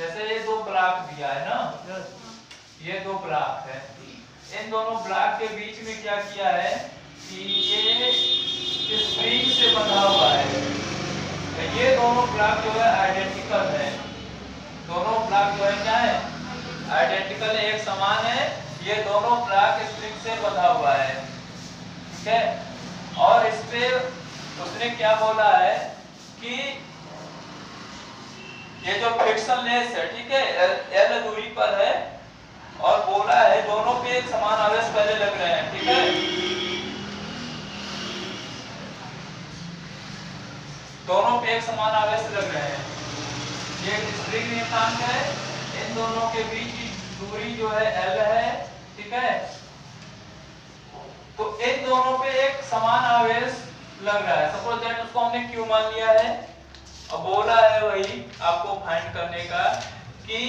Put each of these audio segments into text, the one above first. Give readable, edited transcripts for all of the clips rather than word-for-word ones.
जैसे ये दो ब्लॉक दिया है ना, ये दो ब्लॉक है, इन दोनों ब्लॉक के बीच में क्या किया है कि ये स्प्रिंग से बंधा हुआ है। तो ये दोनों ब्लॉक जो है आइडेंटिकल है, दोनों ब्लॉक जो है क्या है, आइडेंटिकल, एक समान है। ये दोनों ब्लॉक स्प्रिंग से बंधा हुआ है, ठीक है। और इस पे उसने क्या बोला है कि ये जो फ्रिक्शनलेस है, ठीक है, एल दूरी पर है, और बोला है दोनों पे एक समान आवेश पहले लग रहे हैं, ठीक है, दोनों पे एक समान आवेश लग रहे हैं। ये स्प्रिंग नियतांक है, इन दोनों के बीच की दूरी जो है एल है, ठीक है। तो इन दोनों पे एक समान आवेश लग रहा है, सपोज दैट उसको हमने क्यू मान लिया है। अब बोला है वही आपको फाइंड करने का कि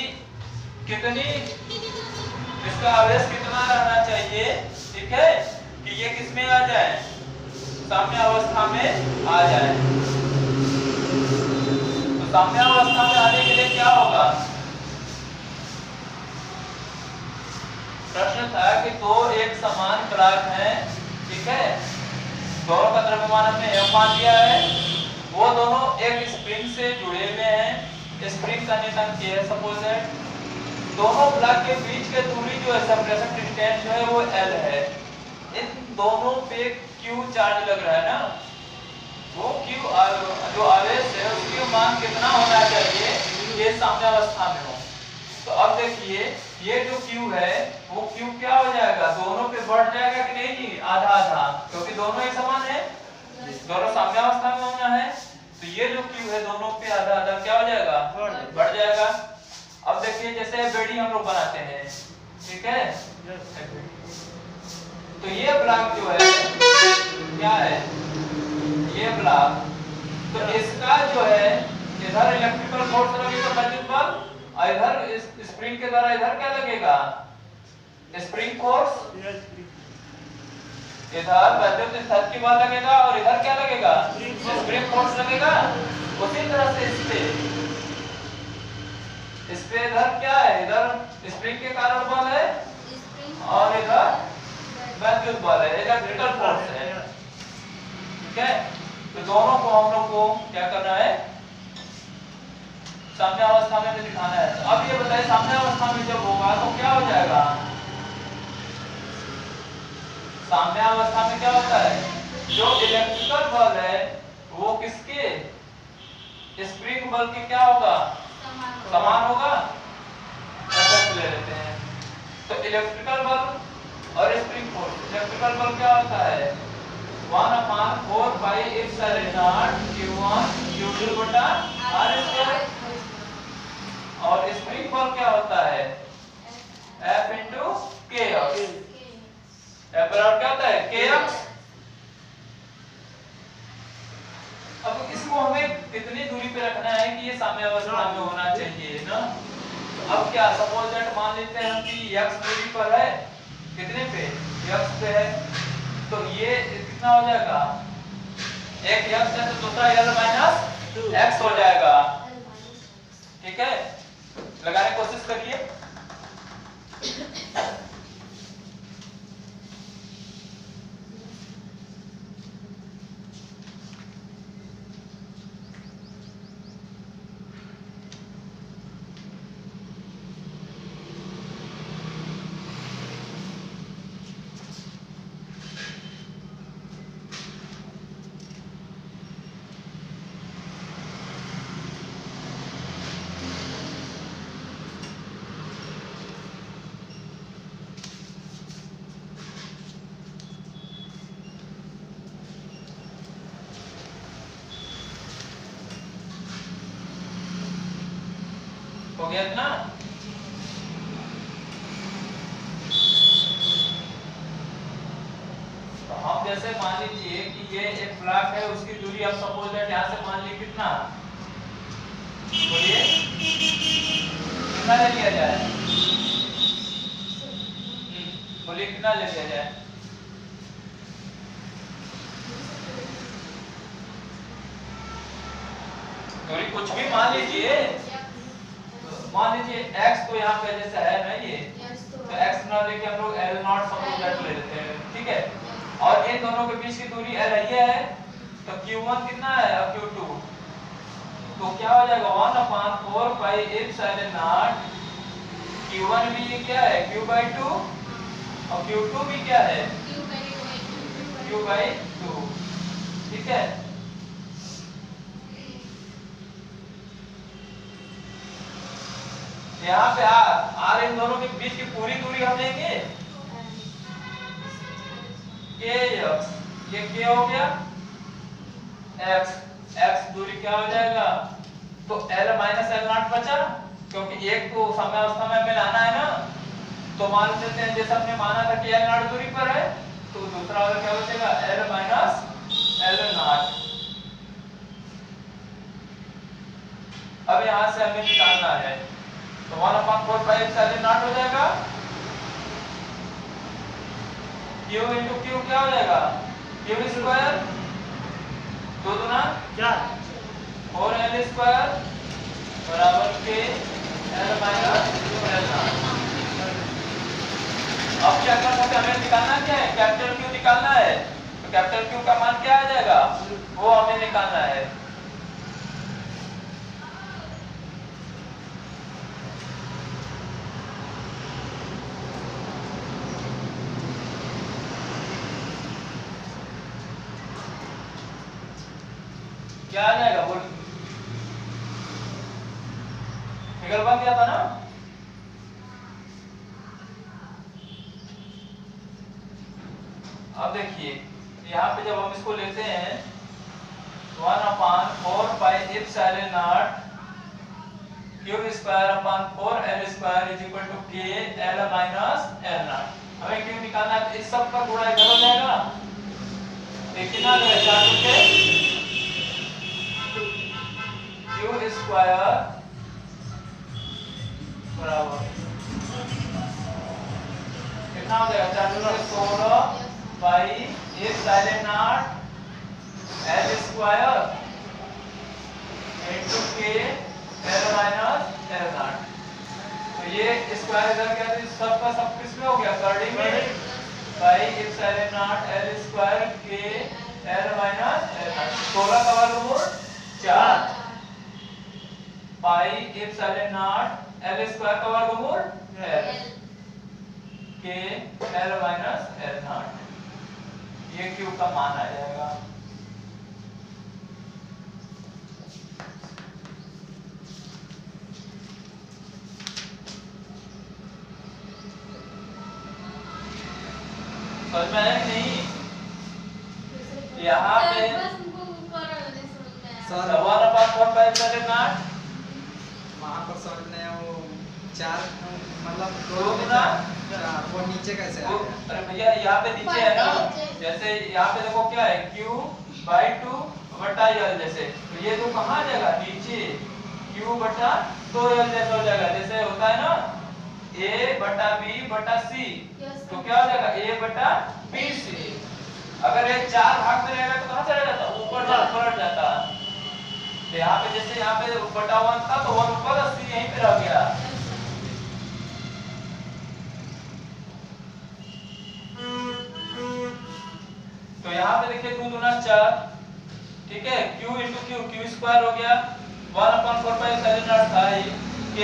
कितनी, इसका आवेश कितना रहना चाहिए, ठीक है, कि ये किसमें आ जाए, साम्य अवस्था में आ जाए। तो साम्य अवस्था में आने के लिए क्या होगा, प्रश्न था कि दो एक समान ब्लॉक हैं, ठीक है, दोनों का द्रव्यमान हमने m मान लिया है, वो दोनों एक स्प्रिंग से जुड़े हुए हैं, स्प्रिंग का नियतांक k है, सपोज दैट दोनों ब्लॉक के बीच के दूरी जो है, सेपरेशन डिस्टेंस जो है वो l है। इन दोनों पे q चार्ज लग रहा है ना, वो q जो आवेश है उसकी मान कितना होना चाहिए, ये साम्य अवस्था में हो। तो अब देखिए ये जो q है वो q क्या हो जाएगा, दोनों पे बढ़ जाएगा कि नहीं जी, आधा आधा, क्योंकि दोनों एक समान है, दोनों साम्यावस्था में होना है। तो ये जो q है दोनों पे आधा आधा क्या हो जाएगा, बढ़ जाएगा। अब देखिए जैसे बेड़ी हम लोग बनाते हैं, ठीक है, तो ये ब्लॉक जो है क्या है, ये ब्लॉक, तो इसका जो है इधर इलेक्ट्रिकल फोर्स लगेगा विद्युत बल, और इधर इस स्प्रिंग के द्वारा इधर क्या लगेगा, स्प्रिंग फोर्स, इधर विद्युत स्थैतिकी बल लगेगा और इधर क्या लगेगा, स्प्रिंग फोर्स लगेगा। उसी तरह से इस पे इधर क्या है, इधर स्प्रिंग के कारण बल है और इधर विद्युत बल है, इलेक्ट्रिकल फोर्स है, ठीक है। तो दोनों को हम लोग को क्या करना है, साम्य अवस्था में दिखाना है। तो अब ये बताइए साम्य अवस्था में जब होगा तो क्या हो जाएगा, साम्य अवस्था में क्या होता है, जो इलेक्ट्रिकल बल है वो किसके, स्प्रिंग बल के क्या होगा, समान होगा, ऐसा ले लेते हैं। तो इलेक्ट्रिकल बल और स्प्रिंग फोर्स, इलेक्ट्रिकल बल क्या होता है 1/4 pi epsilon not q1 q2 बटा r², और स्प्रिंग बल क्या होता है F into kx, F बराबर क्या होता है kx। अब इसको हमें कितनी दूरी पे रखना है कि ये साम्य अवस्था में होना चाहिए ना। तो अब क्या, सपोज दैट मान लेते हैं हम कि x दूरी पर है, कितने पे, x पे है, तो ये कितना हो जाएगा, एक x है तो दूसरा l माइनस x हो जाएगा, ठीक है। लगाने की कोशिश करिए। हो गया ना, तो हम जैसे मान लीजिए कि ये एक ब्लॉक है, उसकी दूरी अब सपोज दैट यहाँ से मान ली कितना, बोलिए कितना ले लिया जाए, बोलिए कितना ले लिया जाए, दूरी कुछ भी मान लीजिए, मान लीजिए x तो यहाँ पे जैसे है ना ये, तो x ना लेके हम लोग L नॉट सपोज दैट ले लेते हैं, ठीक है। और इन दोनों के बीच की दूरी L ये है, तो Q1 कितना है और Q2, तो क्या हो जाएगा 1/4 पाई एप्सिलॉन नॉट। Q1 भी ये क्या है Q/2 और Q2 भी क्या है Q/2, ठीक है। यहाँ पे R इन दोनों के बीच की पूरी दूरी हम लेंगे kx, ये k हो गया, x दूरी क्या हो जाएगा, तो L माइनस L नॉट बचा, क्योंकि एक तो समय अवस्था में हमें लाना है ना, तो मान लेते हैं जैसे हमने माना था कि L नॉट दूरी पर है, तो दूसरा वाला क्या बचेगा L माइनस L नॉट। अब यहाँ से हमें निकालना है, तो 1/4 पाई एप्सिलॉन नॉट हो जाएगा, Q into Q क्या हो जाएगा Q स्क्वायर 2 दूना 4 और L स्क्वायर बराबर के L माइनस L नॉट। अब क्या करना है, हमें निकालना क्या है, कैपिटल Q निकालना है, तो कैपिटल Q का मान क्या आ जाएगा वो हमें निकालना है। क्या आ जाएगा बोल, फिगर बन गया था ना। अब देखिए यहाँ पे जब हम इसको लेते हैं 1/4 pi epsilon nought Q square upon 4 L square is equal to K L minus L nought. हमें Q निकालना है, तो इस सब का गुणा इधर हो जाएगा, देखिए ना 4 के Q स्क्वायर बराबर कितना हो जाएगा 4 के 16 पाई epsilon not L square into K L minus L not. तो ये स्क्वायर इधर क्या है, सब का सब किस में हो गया कर्ली में, पाई epsilon not L square K L minus L not. 16 का वर्गमूल 4 पाई एप्सिलॉन नॉट L स्क्वायर का वर्गमूल L K L minus L not. ये Q का मान आ जाएगा। समझ में आया कि नहीं, यहाँ पे 1/4 पाई एप्सिलॉन नॉट वहाँ पर समझ में आया, वो 4 मतलब 2 गुना वो नीचे कैसे आ गया? अरे भैया यहाँ पे नीचे है ना, जैसे यहाँ पे देखो क्या है Q/2 बटा L, जैसे तो ये तो कहाँ जाएगा नीचे Q बटा 2L जैसा हो जाएगा, जैसे होता है ना A बटा B बटा C, तो क्या हो जाएगा A बटा B C। अगर ये 4 भाग में रहेगा तो कहाँ चला जाता, ऊपर पलट जाता। तो यहाँ पे जैसे यहाँ पे बटा 1 था तो 1 ऊपर C यहीं पे रह गया। तो यहाँ पे देखिए 2 दूना 4, ठीक है, Q into Q Q square हो गया 1/4 पाई एप्सिलॉन नॉट था K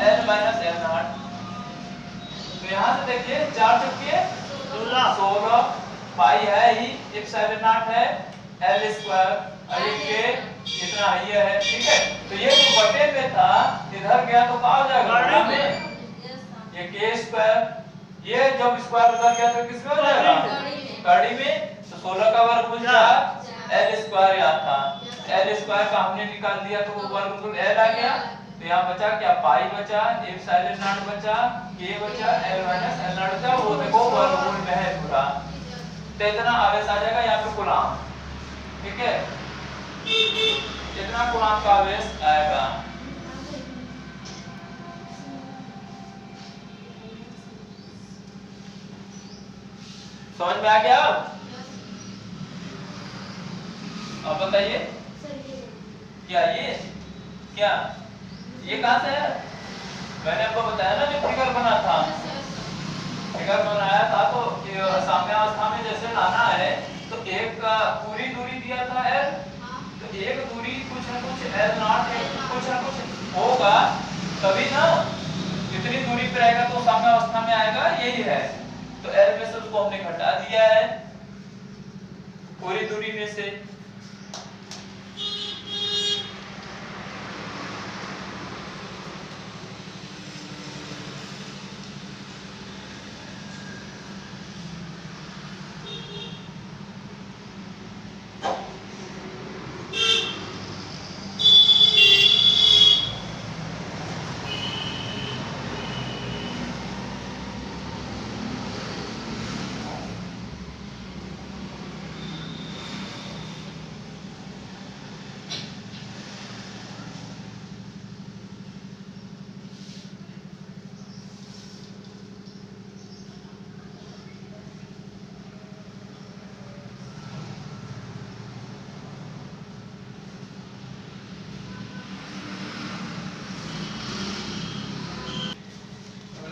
L minus L not. तो यहाँ से देखिए 4 चुके 16 पाई है ही एप्सिलॉन नॉट है L स्क्वायर और ये K इतना ये है, ठीक है। तो ये जो बटे में था इधर गया तो क्या हो जाएगा गुणा में, ये K स्क्वायर, ये जब स्क्वायर उधर गया तो किसमें हो जाएगा कड़ी में। तो 16 का वर्गमूल 4 L स्क्वायर याद था, L स्क्वायर का हमने निकाल दिया तो वर्गमूल L आ गया। तो यहाँ बचा क्या, पाई बचा, एप्सिलॉन नॉट बचा, K बचा, L माइनस L नॉट बचा, वो देखो वर्गमूल में है पूरा। तो इतना आवेश आ जाएगा यहाँ पे कूलाम, ठीक है, इतना कूलाम का आवेश आएगा। समझ में आ गया? अब बताइए क्या ये क्या ये कहां से है मैंने आपको बताया ना जो फिगर बना था, फिगर बनाया था, तो साम्यावस्था में जैसे लाना है तो एक पूरी दूरी दिया था l, तो एक दूरी कुछ न कुछ l नॉट कुछ न कुछ होगा तभी ना, जितनी दूरी पर आएगा तो साम्यावस्था में आएगा, यही है। तो l में से उसको हमने घटा दिया है पूरी दूरी में से।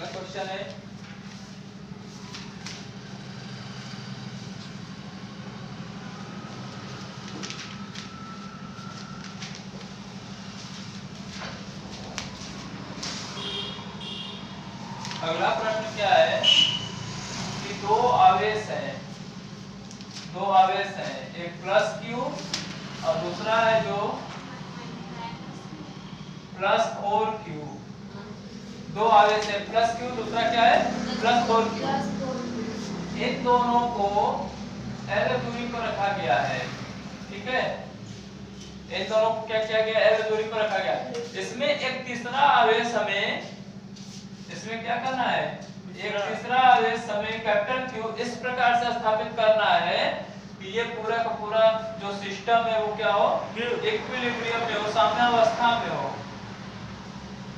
क्वेश्चन है अगला प्रश्न क्या है कि दो आवेश हैं, एक प्लस क्यू और दूसरा है जो प्लस 4q। दो आवेश है प्लस क्यू, दूसरा क्या है प्लस 4q। इन दोनों को l दूरी पर रखा गया है, ठीक है। इन दोनों को क्या किया गया, l दूरी पर रखा गया। इसमें एक तीसरा आवेश हमें, इसमें क्या करना है, एक तीसरा आवेश हमें कैपिटल Q इस प्रकार से स्थापित करना है कि ये पूरा का पूरा जो सिस्टम है वो क्या हो, इक्विलिब्रियम में हो, साम्यावस्था में हो।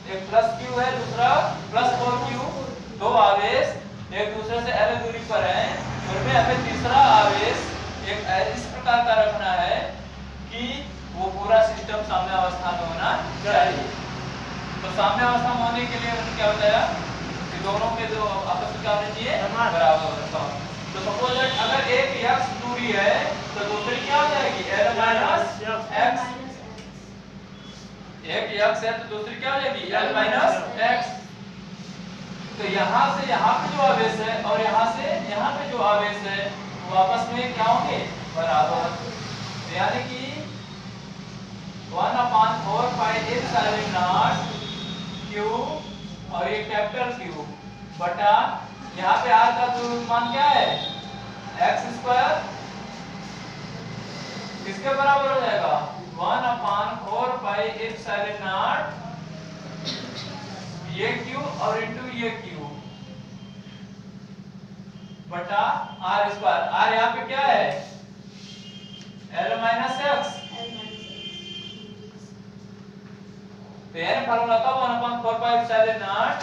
एक प्लस Q है, दूसरा प्लस 4q, दो आवेश एक दूसरे से l दूरी पर हैं, उनमें हमें तीसरा आवेश एक इस प्रकार का रखना है कि वो पूरा सिस्टम साम्यावस्था में होना चाहिए। तो साम्यावस्था में होने के लिए हमने क्या बताया कि दोनों के जो आपस में क्या होना चाहिए, बराबर होना। तो सपोज दैट अगर एक x दूरी है तो दूसरी क्या हो जाएगी, l माइनस x। एक x है तो दूसरी क्या हो जाएगी, l माइनस x। तो यहाँ से यहाँ पे जो आवेश है और यहाँ से यहाँ पे जो आवेश है वो आपस में क्या होंगे, बराबर। यानी कि 1/4 पाई एप्सिलॉन नॉट q और ये कैपिटल Q बटा यहाँ पे r का मान क्या है, x², किसके बराबर हो जाएगा, 1/4 पाई एप्सिलॉन नॉट ये q और इनटू ये q बटा r²। r यहाँ पे क्या है, l माइनस x। तो यानी फार्मूला का 1/4 pi epsilon not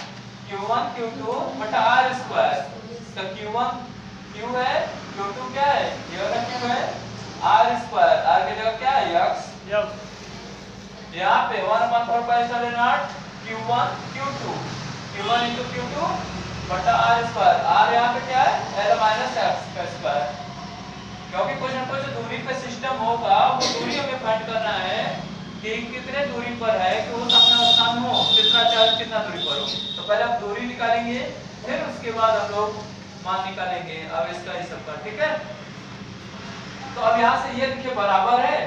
q1 q2 बटा r²। तो q1 q है, q2 क्या है, ये वाला q है, r², r की जगह क्या है, x। यहाँ पे 1/4 pi epsilon not q1 q2 q1 into q2 बटा r²। r यहाँ पे क्या है, l माइनस x का स्क्वायर। क्योंकि कुछ न कुछ दूरी पे सिस्टम होगा, वो दूरी हमें फाइंड करना है कि कितने दूरी पर है कि वो साम्यावस्था में हो, कितना चार्ज कितना दूरी पर हो। तो पहले हम दूरी निकालेंगे, फिर उसके बाद हम लोग मान निकालेंगे अब इसका इस सब का, ठीक है। तो अब यहाँ से ये देखिए बराबर है,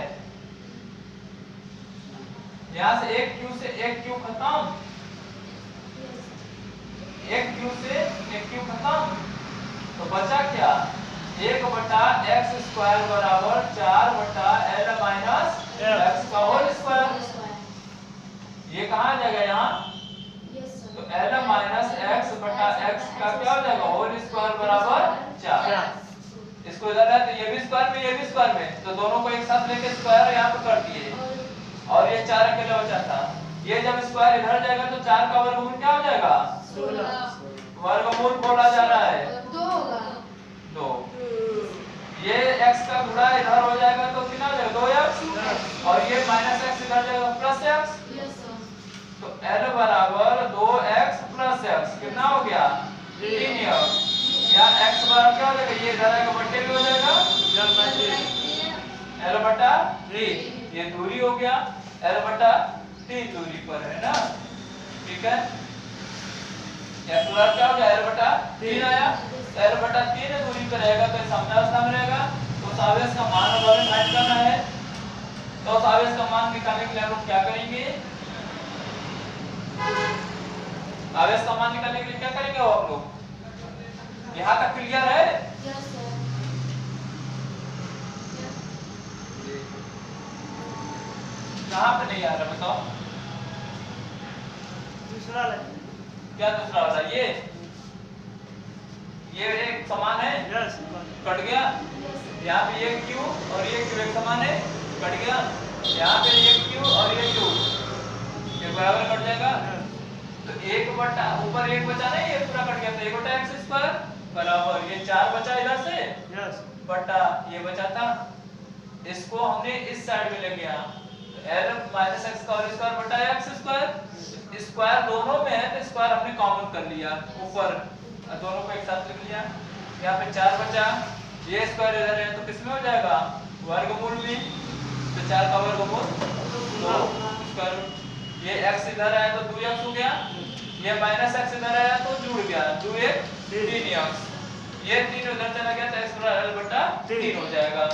यहाँ से एक q से एक q खत्म, एक q से एक q खत्म, तो बचा क्या, 1/x² बराबर 4/l माइनस x का होल स्क्वायर। ये कहाँ आ जाएगा यहाँ, तो l माइनस x बटा x का क्या हो जाएगा, होल स्क्वायर बराबर 4। इसको इधर है तो ये भी स्क्वायर में, ये भी स्क्वायर में, तो दोनों को एक साथ लेके स्क्वायर यहाँ पे कर दिए और ये 4 अकेला बचा था। ये जब स्क्वायर इधर जाएगा तो 4 का वर्गमूल क्या हो जाएगा, 16। वर्गमूल बोला जा रहा है 2। ये x का गुणा इधर हो जाएगा तो कितना हो जाएगा, 2x, और ये माइनस x इधर जाएगा प्लस x। तो l बराबर 2x कितना हो गया 3 या x बराबर क्या हो जाएगा, ये इधर आएगा बट्टे भी हो जाएगा l बटा 3, ये दूरी हो गया l बटा 3 दूरी पर है ना, ठीक है। x बराबर क्या हो गया l बटा 3 आया, l बटा 3 दूरी पर रहेगा तो सामने अवस्था में रहेगा, तो उस आवेश का मान अब हमें फाइंड करना है। तो उस आवेश का मान निकालने के लिए हम लोग क्या करेंगे, आवेश का मान निकालने के लिए क्या करेंगे हम लोग, यहाँ तक क्लियर है? कहाँ पे नहीं आ रहा बताओ, दूसरा क्या दूसरा वाला, ये एक समान है, कट गया, यहाँ पे ये q और ये q एक समान है, कट गया, यहाँ पे ये q और ये q ये बराबर कट जाएगा, तो एक बटा ऊपर एक बचा नहीं, ये पूरा कट गया, तो 1 बटा x स्क्वायर बराबर ये 4 बचा इधर से बटा ये बचा था, इसको हमने इस साइड में ले गया, तो l माइनस x का होल स्क्वायर बटा x स्क्वायर, स्क्वायर दोनों में है तो स्क्वायर हमने कॉमन कर लिया, ऊपर दोनों को एक साथ लिख लिया, यहाँ पे 4 बचा, ये स्क्वायर इधर है तो किसमें हो जाएगा वर्गमूल में, तो 4 का वर्गमूल 2 स्क्वायर, ये x इधर आया तो 2x हो गया, ये माइनस x इधर आया तो जुड़ गया 2 1 3x, ये 3 उधर चला गया तो x बराबर l बटा 3 हो जाएगा।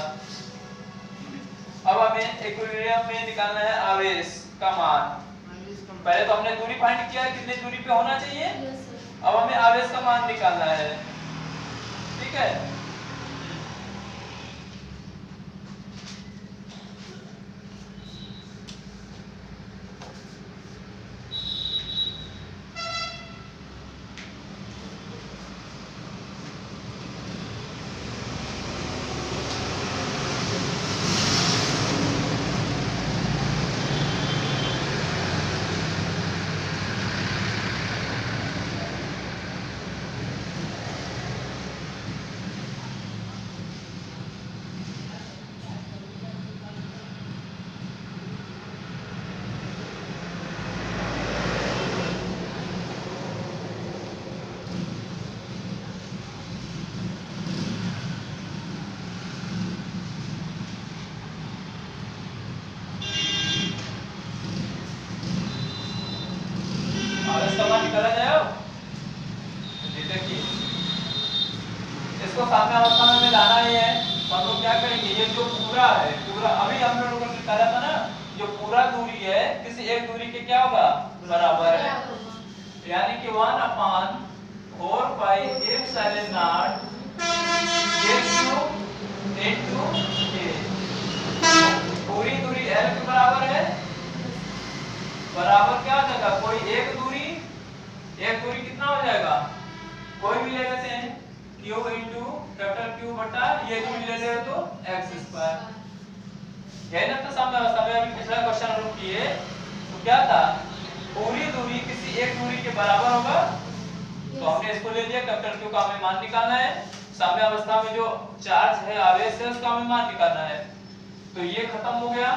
अब हमें इक्विलिब्रियम में निकालना है आवेश का मान, पहले तो हमने दूरी फाइंड किया है कितनी दूरी पे होना चाहिए, अब हमें आवेश का मान निकालना है, ठीक है। निकाला जाए, देखिए इसको सामने अवस्था में लाना ही है, तो हम लोग क्या करेंगे, ये जो पूरा है, पूरा अभी हम लोगों ने निकाला था ना, जो पूरा दूरी है किसी एक दूरी के क्या होगा बराबर है, यानी कि 1/4 pi epsilon not a into a, पूरी दूरी l के बराबर है, बराबर क्या हो जाएगा, कोई एक दूरी कितना हो जाएगा, कोई भी ले लेते हैं q into कैपिटल Q बटा ये दूरी ले ले तो x स्क्वायर है ना। तो सामने अवस्था में अभी पिछला क्वेश्चन हम लोग किए तो क्या था, पूरी दूरी किसी एक दूरी के बराबर होगा, तो हमने इसको ले लिया, कैपिटल Q का हमें मान निकालना है, साम्य अवस्था में जो चार्ज है आवेश है उसका हमें मान निकालना है, तो ये खत्म हो गया,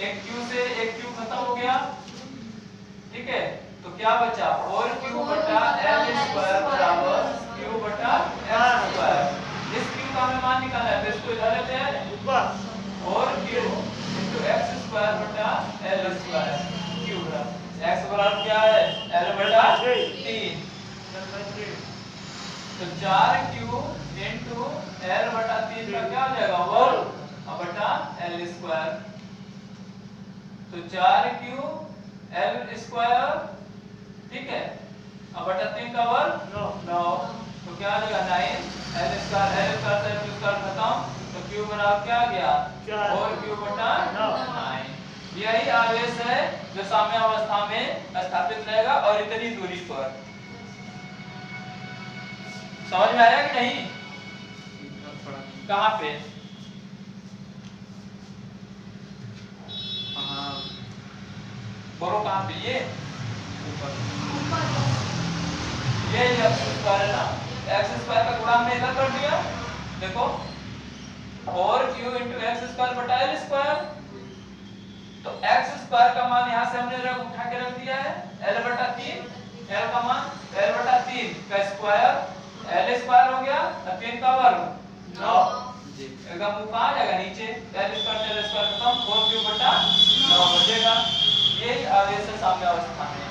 एक Q से एक Q खत्म हो गया, ठीक है, तो क्या बचा 4Q बटा L स्क्वायर बराबर Q बटा L स्क्वायर, इस Q का हमें मान निकालना है, तो इसको इधर लेते हैं 4Q into x स्क्वायर बटा L स्क्वायर, Q बराबर x बराबर क्या है L बटा 3, तो 4Q into L बटा 3 का क्या हो जाएगा वर्ग बटा L स्क्वायर, तो 4Q L स्क्वायर, ठीक है, अब बटा 3 का वर्ग 9, तो क्या आ जाएगा 9 L स्क्वायर से L स्क्वायर खत्म, तो Q बराबर क्या आ गया 4Q बटा 9। यही आवेश है जो साम्य अवस्था में स्थापित रहेगा और इतनी दूरी पर, समझ में आया कि नहीं, कहाँ पे बोलो कहाँ पे, ये x स्क्वायर है ना, x स्क्वायर का गुणा हमने इधर कर दिया, देखो 4Q into x स्क्वायर बटा L स्क्वायर, तो x स्क्वायर का मान यहाँ से हमने उठा के रख दिया है L बटा 3, L का मान L बटा 3 का स्क्वायर, L स्क्वायर हो गया और 3 का वर्ग 9। जी एकदम वो कहाँ जाएगा नीचे, L स्क्वायर से L स्क्वायर खत्म, 4 क्यूब बटा 9 बचेगा। यही आवेश साम्यावस्था में।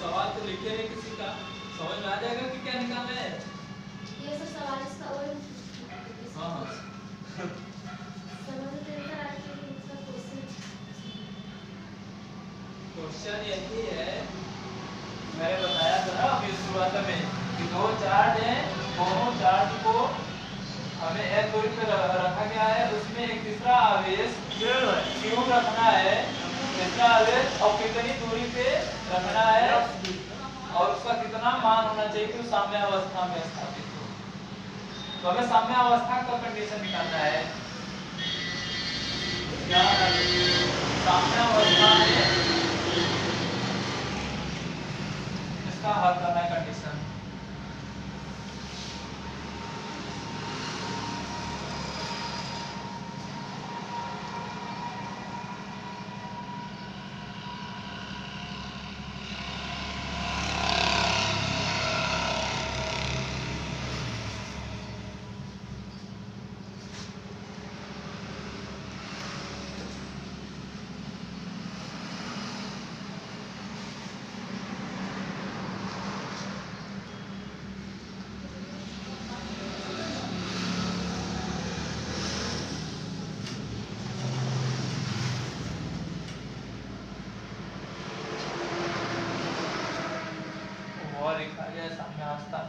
सवाल तो लिखे नहीं किसी का, समझ में आ जाएगा कि क्या निकालना है। ये सब सवाल इसका और हाँ समझ में आता है कि इसका क्वेश्चन यही है, मैंने बताया था ना अभी शुरुआत में कि दो चार्ज हैं, दोनों चार्ज को हमें एक दूरी पे रखा गया है, उसमें एक तीसरा आवेश क्यों रखना है, तीसरा आवेश और कितनी दूरी पे रखना है और उसका कितना मान होना चाहिए कि साम्यावस्था में स्थापित हो। तो हमें साम्यावस्था का कंडीशन निकालना है। क्या साम्यावस्था में इसका हल करना है कंडीशन। और लिखा गया साम्यावस्था।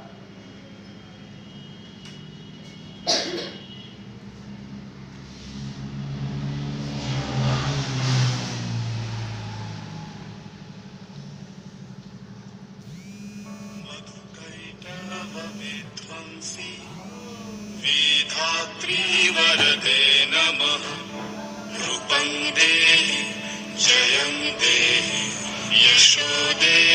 विधात्री वरदे नमः। रूपं देहि जयं देहि यशो देहि